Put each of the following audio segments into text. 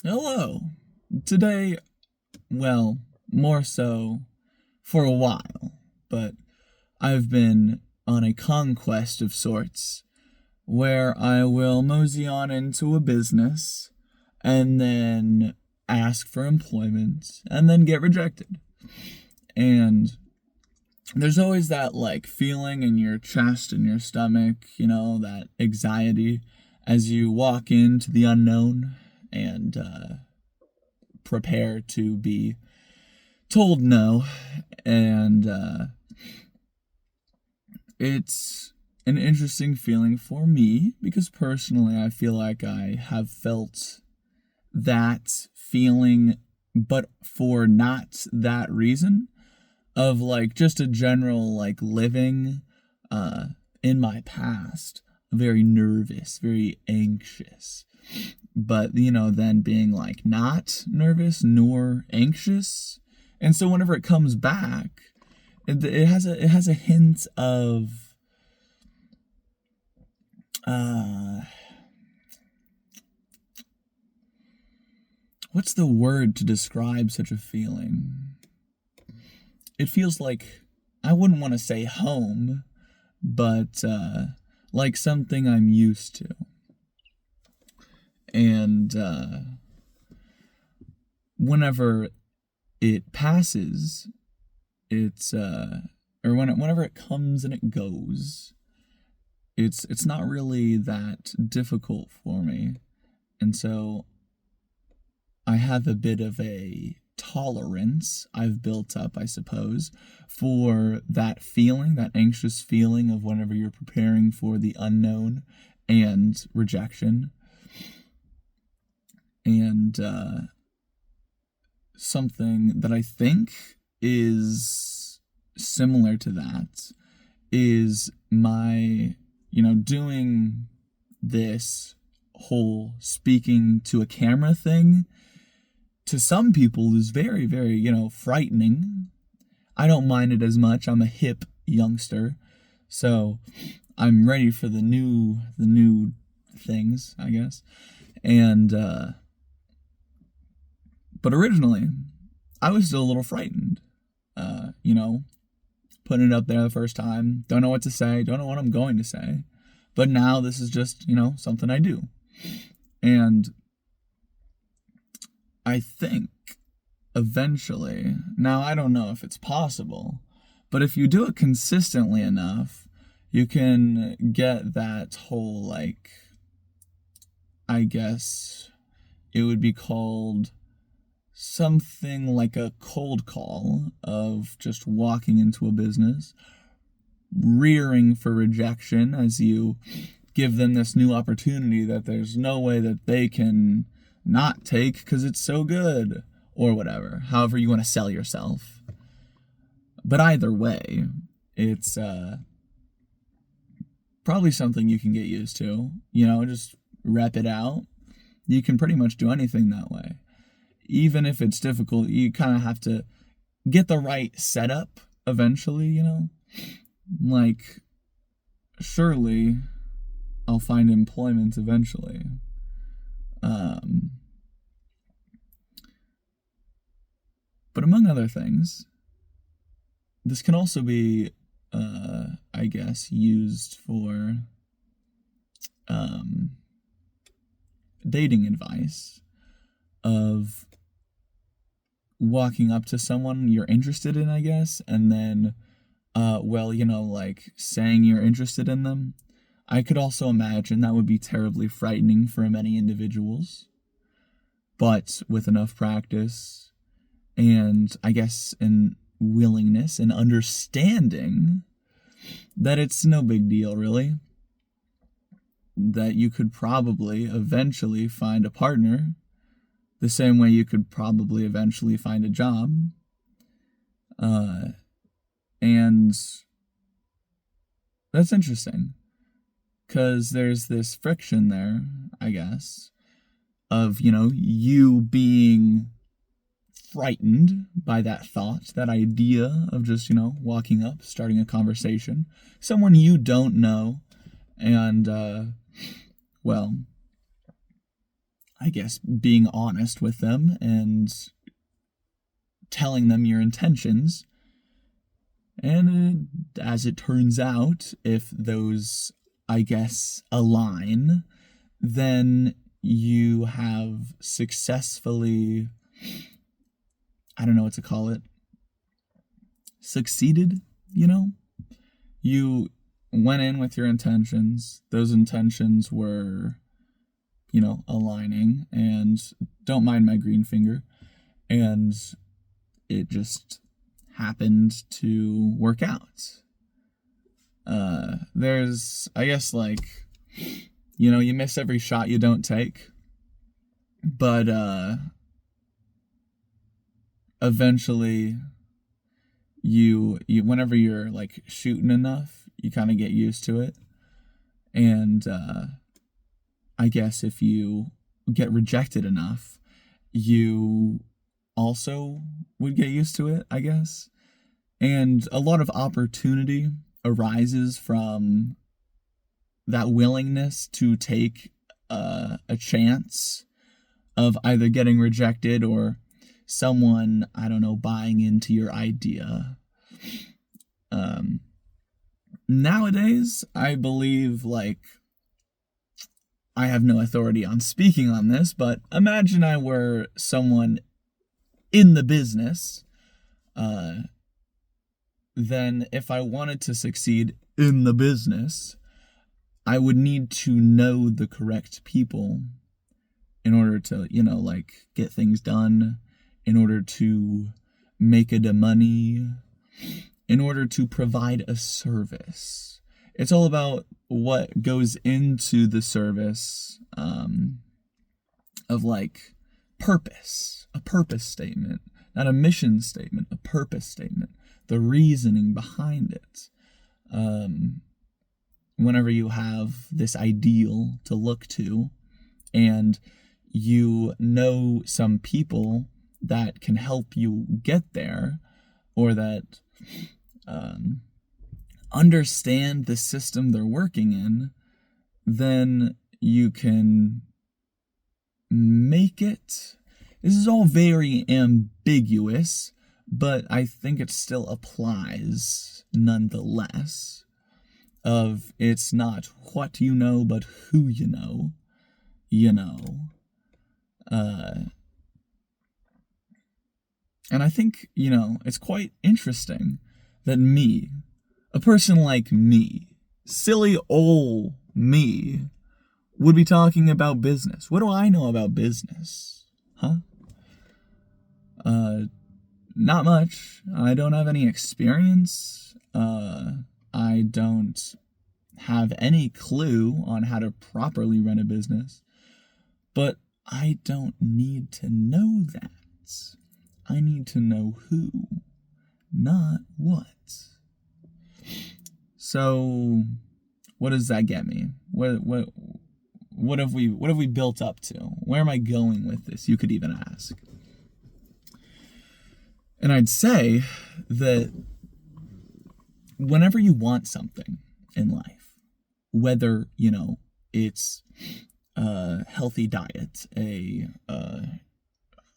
Hello. Today, well, more so for a while, but I've been on a conquest of sorts where I will mosey on into a business and then ask for employment and then get rejected. And there's always that feeling in your chest and your stomach, that anxiety as you walk into the unknown and prepare to be told no. And it's an interesting feeling for me because personally I feel like I have felt that feeling, but for not that reason of just a general living in my past very nervous, very anxious, but then being not nervous nor anxious. And so whenever it comes back, it has a hint of what's the word to describe such a feeling? It feels like, I wouldn't want to say home, but like something I'm used to. And whenever it passes, it's whenever it comes and it goes, it's not really that difficult for me. And so I have a bit of a tolerance I've built up, I suppose, for that feeling, that anxious feeling of whenever you're preparing for the unknown and rejection. And something that I think is similar to that is my, doing this whole speaking to a camera thing to some people is very, very, frightening. I don't mind it as much. I'm a hip youngster, so I'm ready for the new things, I guess. And but originally, I was still a little frightened. Putting it up there the first time, don't know what to say, don't know what I'm going to say. But now this is just, something I do. And I think eventually, now I don't know if it's possible, but if you do it consistently enough, you can get that whole, I guess it would be called something like a cold call of just walking into a business, rearing for rejection as you give them this new opportunity that there's no way that they can not take because it's so good, or whatever, however you want to sell yourself. But either way, it's probably something you can get used to, just rep it out. You can pretty much do anything that way. Even if it's difficult, you kind of have to get the right setup eventually, surely I'll find employment eventually. But among other things, this can also be, I guess, used for dating advice of walking up to someone you're interested in, I guess, and then, saying you're interested in them. I could also imagine that would be terribly frightening for many individuals. But with enough practice and, I guess, an willingness and understanding that it's no big deal, really, that you could probably eventually find a partner the same way you could probably eventually find a job. And that's interesting because there's this friction there, I guess, of, you being frightened by that thought, that idea of just, walking up, starting a conversation, someone you don't know, and, I guess, being honest with them and telling them your intentions. And as it turns out, if those, I guess, align, then you have successfully, I don't know what to call it, succeeded, You went in with your intentions. Those intentions were, aligning, and don't mind my green finger. And it just happened to work out. There's, I guess, you miss every shot you don't take, but eventually you whenever you're shooting enough, you kind of get used to it. And I guess if you get rejected enough, you also would get used to it, I guess. And a lot of opportunity arises from that willingness to take a chance of either getting rejected or someone, I don't know, buying into your idea. Nowadays, I believe, I have no authority on speaking on this, but imagine I were someone in the business, then if I wanted to succeed in the business, I would need to know the correct people in order to, get things done, in order to make the money, in order to provide a service. It's all about what goes into the service, of purpose, a purpose statement, not a mission statement, a purpose statement, the reasoning behind it. Whenever you have this ideal to look to, and you know some people that can help you get there, or that understand the system they're working in, then you can make it. This is all very ambiguous, but I think it still applies nonetheless. It's not what you know, but who you know. And I think, it's quite interesting that me, a person like me, silly old me, would be talking about business. What do I know about business? Huh? Not much. I don't have any experience. I don't have any clue on how to properly run a business. But I don't need to know that. I need to know who, not what. So, what does that get me? What have we built up to? Where am I going with this? You could even ask. And I'd say that whenever you want something in life, whether, it's a healthy diet, a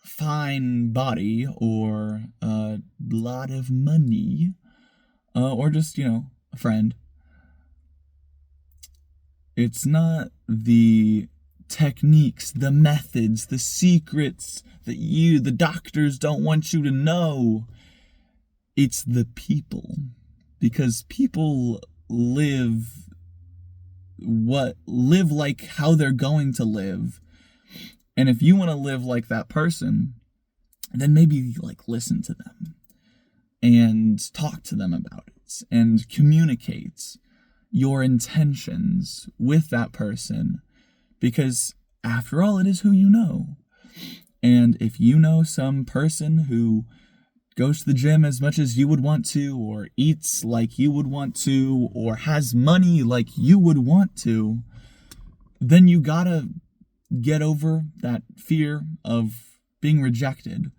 fine body, or a lot of money, or just, a friend, it's not the techniques, the methods, the secrets that the doctors don't want you to know. It's the people. Because people live like how they're going to live. And if you want to live like that person, then maybe listen to them and talk to them about it and communicate your intentions with that person, because after all, it is who you know. And if you know some person who goes to the gym as much as you would want to, or eats like you would want to, or has money like you would want to, then you gotta get over that fear of being rejected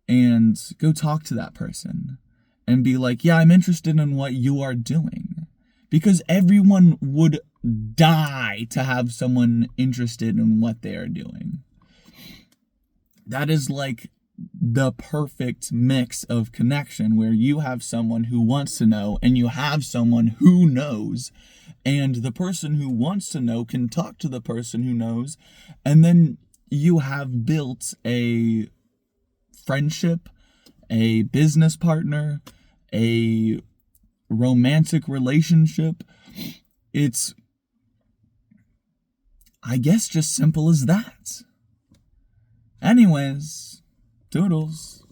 and go talk to that person and be like, yeah, I'm interested in what you are doing. Because everyone would die to have someone interested in what they are doing. that is like the perfect mix of connection where you have someone who wants to know and you have someone who knows, and the person who wants to know can talk to the person who knows, and then you have built a friendship, a business partner, a romantic relationship. It's, I guess, just simple as that. Anyways, toodles.